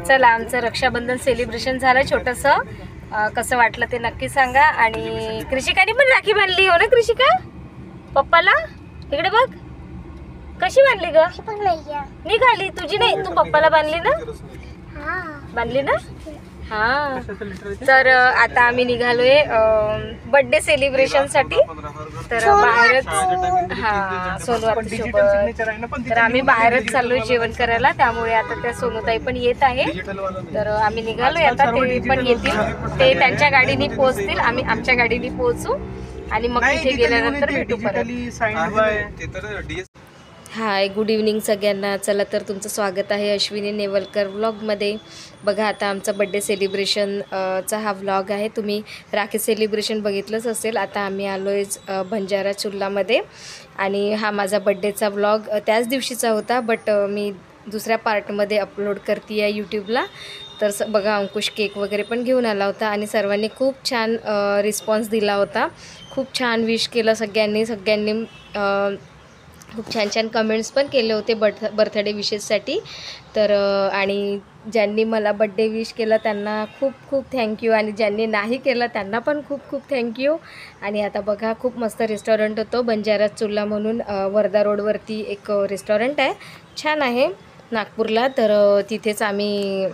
चला, आमचं रक्षाबंधन सेलिब्रेशन झालं छोटंसं. कसं वाटलं ते नक्की सांगा. आणि कृषिकाने पण राखी बांधली हो ना कृषिका पप्पाला? इकडे बघ कशी बांधली ग. निघाली तुझी नाही, तू पप्पाला बांधली ना? बांधली ना? हा. तर आता आम्ही निघालोय बर्थडे सेलिब्रेशन साठी. तर बाहेरच, हा, सोनूआरती सोबत. तर आम्ही बाहेरच चाललोय जेवण करायला. त्यामुळे आता त्या सोनूताई पण येत आहे. तर आम्ही निघालोय आता. ते पण येतील. ते त्यांच्या गाडीने पोहोचतील, आम्ही आमच्या गाडीने पोहोचू आणि मग तिथे गेल्यानंतर भेटू परत. हाय, गुड इव्हनिंग सगळ्यांना. चला तर तुमचं स्वागत आहे अश्विनी नेवलकर व्लॉगमध्ये. बघा, आता आमचा बड्डे सेलिब्रेशन चा हा व्लॉग आहे. तुम्ही राखी सेलिब्रेशन बघितलंच असेल. आता आम्ही आलो आहे बंजारा चुल्लामध्ये. आणि हा माझा बड्डेचा व्लॉग त्याच दिवशीचा होता, बट मी दुसऱ्या पार्टमध्ये अपलोड करते आहे यूट्यूबला. तर बघा, अंकुश केक वगैरे पण घेऊन आला होता आणि सर्वांनी खूप छान रिस्पॉन्स दिला होता. खूप छान विश केलं सगळ्यांनी खूप छान छान कमेंट्स पण केले होते बर्थडे विशेससाठी. तर आणि ज्यांनी मला बड्डे विश केलं त्यांना खूप खूप थँक्यू, आणि ज्यांनी नाही केलं त्यांना पण खूप खूप थँक्यू. आणि आता बघा, खूप मस्त रेस्टॉरंट होतं बंजारा चुल्ला म्हणून. वर्धा रोडवरती एक रेस्टॉरंट आहे, छान आहे नागपूरला. तर तिथेच आम्ही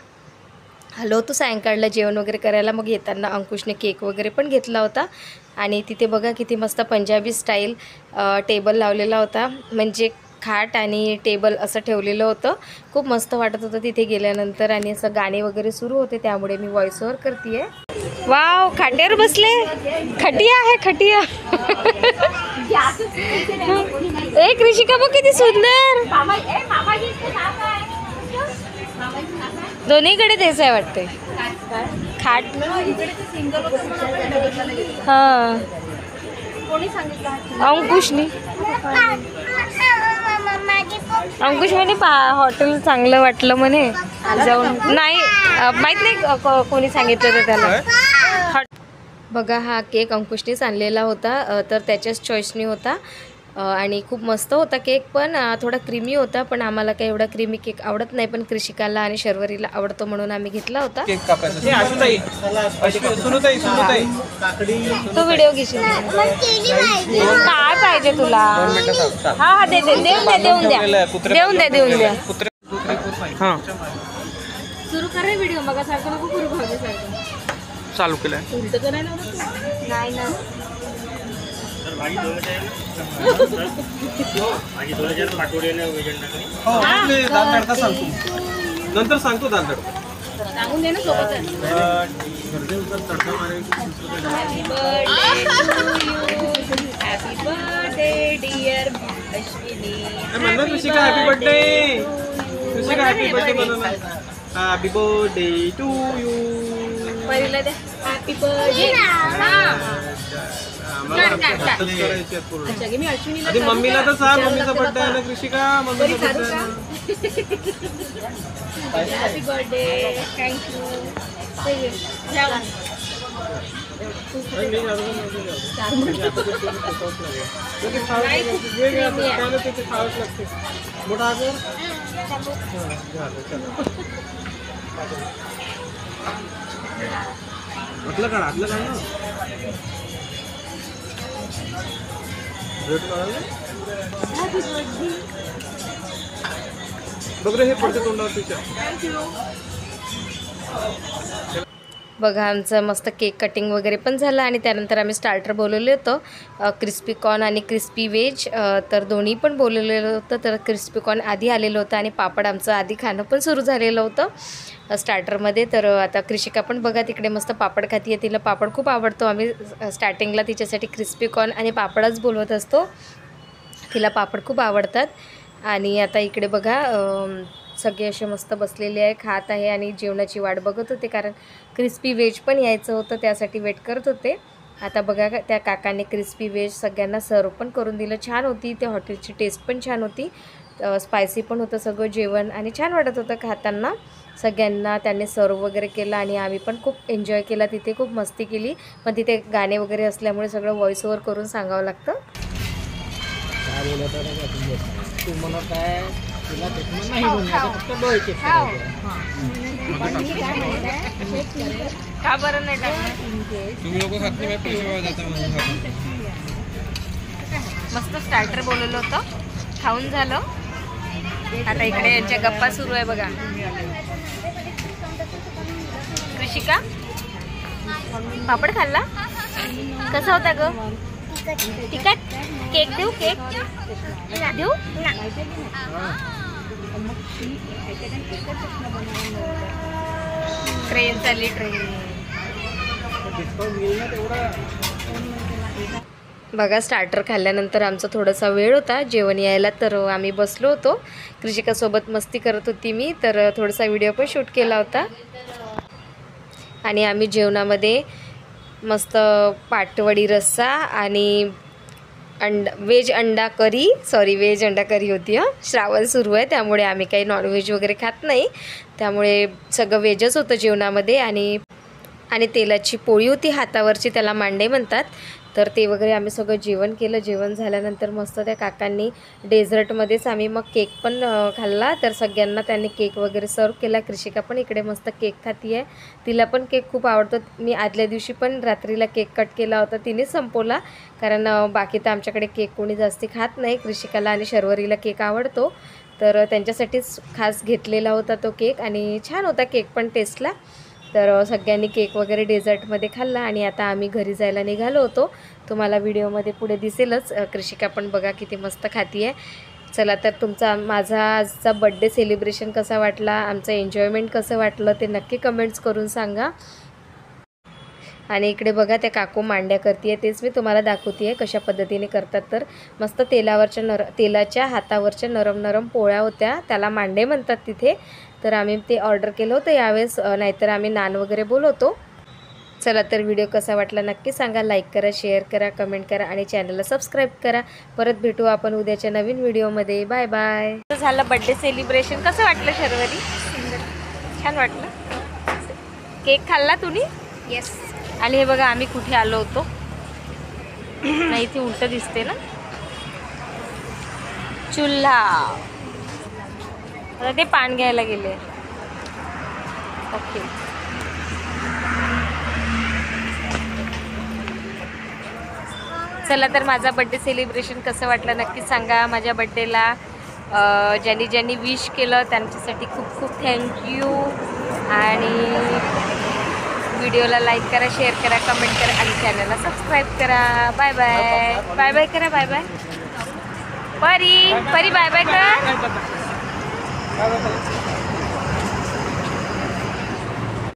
आलो होतो सायंकाळला जेवण वगैरे करायला. मग येताना अंकुशने केक वगैरे पण घेतला होता. आणि तिथे बघा किती मस्त पंजाबी स्टाईल टेबल लावलेला होता, म्हणजे खाट आणि टेबल असं ठेवलेलं होतं. खूप मस्त वाटत होतं तिथे गेल्यानंतर. आणि असं गाणे वगैरे सुरू होते, त्यामुळे मी व्हॉइस ओव्हर करते आहे. वाव, खाट्यावर बसले. खटिया आहे, खटिया. एक ऋषिका बघ किती सुंदर. दोन्हीकडे तेच आहे वाटते खाट. हां, अंकुशनी अंकुश म्हणे हॉटेल चांगलं वाटलं म्हणे, जाऊन. नाही माहीत नाही कोणी सांगितलं होतं त्याला. बघा, हा केक अंकुशनेच आणलेला होता, तर त्याच्याच चॉईसनी होता. आणि खूप मस्त होता केक, पण थोडा क्रीमी होता. पण आम्हाला काही एवढा क्रीमी केक आवडत नाही, पण कृषिकाला आणि शर्वरीला आवडतो म्हणून आम्ही घेतला होता. तो व्हिडिओ घेशील काय पाहिजे तुला? हा हा, देऊन द्या. सुरू कर रे व्हिडिओ. मग सारखं नको करू, भाऊजीसारखं चालू केलंय. नाही ना, नंतर सांगतो दाल तडका. सांगून दे ना सोबत. Happy birthday dear Ashwini. म्हणलं Krishika happy birthday. Krishika happy birthday म्हणून. Happy birthday to you. पहिला दे हॅपी बर्थडे. आधी मम्मीला तर सांग, मम्मीचा बर्थडे आहे ना कृषिका. मम्मीचा बर्थडे हॅपी बर्थडे. थँक्यू. मोठा आतलं काढ, आतलं काढ ना. बघ रे, हे पडते तोंडावर तिच्या. बघा, आमचं मस्त केक कटिंग वगैरे पण झालं. आणि त्यानंतर आम्ही स्टार्टर बोलवलं होतं, क्रिस्पी कॉर्न आणि क्रिस्पी व्हेज. तर दोन्ही पण बोलवलेलं होतं. तर क्रिस्पी कॉर्न आधी आलेलं होतं आणि पापड आमचं आधी खाणं पण सुरू झालेलं होतं स्टार्टरमध्ये. तर आता कृषिका पण बघा तिकडे मस्त पापड खाती आहे. तिला पापड खूप आवडतो. आम्ही स्टार्टिंगला तिच्यासाठी क्रिस्पी कॉर्न आणि पापडच बोलवत असतो, तिला पापड खूप आवडतात. आणि आता इकडे बघा सगळे असे मस्त बसलेले आहे, खात आहे आणि जेवणाची वाट बघत होते, कारण क्रिस्पी व्हेज पण यायचं होतं, त्यासाठी वेट करत होते. आता बघा, त्या काकाने क्रिस्पी व्हेज सगळ्यांना सर्व पण करून दिलं. छान होती, त्या हॉटेलची टेस्ट पण छान होती, स्पायसी पण होतं सगळं जेवण आणि छान वाटत होतं खाताना. सगळ्यांना त्यांनी सर्व वगैरे केलं आणि आम्ही पण खूप एन्जॉय केला. तिथे खूप मस्ती केली, पण तिथे गाणे वगैरे असल्यामुळे सगळं व्हॉइस ओव्हर करून सांगावं लागतं. काय बोलत आहे तू? मला काय तिला त्याच्यामुळे नाही बोलणार, फक्त डोळे चेक करायचे. का बरं नाही टाकणार? तुम्ही लोक खात नाही, पैसे जाता म्हणून खात. मस्त स्टार्टर बोलवलं होतं, खाऊन झालं. आता इकडे यांच्या गप्पा सुरू आहे बघा. कृषिका पापड खाल्ला, कसा होता ग? तिखट. केक देऊ? केक देऊ? ट्रेन चालली, ट्रेन. बघा स्टार्टर खाल्ल्यानंतर आमचा थोडासा वेळ होता जेवण यायला, तर आम्ही बसलो होतो. कृषिकासोबत मस्ती करत होती मी, तर थोडासा व्हिडिओ पण शूट केला होता. आणि आम्ही जेवणामध्ये मस्त पाटवडी रस्सा आणि व्हेज अंडा करी होती. श्रावण सुरू आहे त्यामुळे आम्ही काही नॉनव्हेज वगैरे खात नाही, त्यामुळे सगळं व्हेजच होतं जेवणामध्ये. आणि तेलाची पोळी होती हातावरची, त्याला मांडे म्हणतात. तर ते वगैरे आम्ही सगळं जेवण केलं. जेवण झाल्यानंतर मस्त त्या काकांनी डेझर्टमध्येच आम्ही मग केक पण खाल्ला. तर सगळ्यांना त्यांनी केक वगैरे सर्व केला. कृषिका पण इकडे मस्त केक खाती आहे, तिला पण केक खूप आवडतो. मी आदल्या दिवशी पण रात्रीला केक कट केला होता, तिने संपवला, कारण बाकी तर आमच्याकडे केक कोणी जास्ती खात नाही. कृषिकाला आणि शर्वरीला केक आवडतो, तर त्यांच्यासाठीच खास घेतलेला होता तो केक. आणि छान होता केक पण टेस्टला. तर सगळ्यांनी केक वगैरे डेझर्टमध्ये खाल्ला आणि आता आम्ही घरी जायला निघालो होतो. तुम्हाला व्हिडिओमध्ये पुढे दिसेलच. कृषिका पण बघा किती मस्त खाती आहे. चला तर माझा आजचा बड्डे सेलिब्रेशन कसा वाटला, आमचं एन्जॉयमेंट कसं वाटलं ते नक्की कमेंट्स करून सांगा. आणि इकडे बघा त्या काकू मांड्या करते, तेच मी तुम्हाला दाखवते आहे कशा पद्धतीने करतात. तर मस्त तेलाच्या हातावरच्या नरम नरम पोळ्या होत्या, त्याला मांडे म्हणतात तिथे. तर आम्ही ते ऑर्डर केलं होतं यावेळेस, नाहीतर आम्ही नान वगैरे बोलवतो. चला तर व्हिडिओ कसा वाटला नक्की सांगा. लाईक करा, शेअर करा, कमेंट करा आणि चॅनलला सबस्क्राईब करा. परत भेटू आपण उद्याच्या नवीन व्हिडिओमध्ये. Bye bye. झालं बड्डे सेलिब्रेशन. कसं वाटलं शर्वरी? छान वाटलं. केक खाल्ला तुम्ही? येस. आणि हे बघा आम्ही कुठे आलो होतो, नाही इथे उलट दिसते ना, चुल्हा. आता ते पान घ्यायला गेले. ओके. चला तर माझा बड्डे सेलिब्रेशन कसं वाटलं नक्की सांगा. माझ्या बड्डेला ज्यांनी विश केलं त्यांच्यासाठी खूप खूप थँक्यू. आणि व्हिडिओला लाईक करा, शेअर करा, कमेंट करा आणि चॅनलला सबस्क्राईब करा. Bye bye. बाय बाय करा. Bye bye. Pari bye bye करा.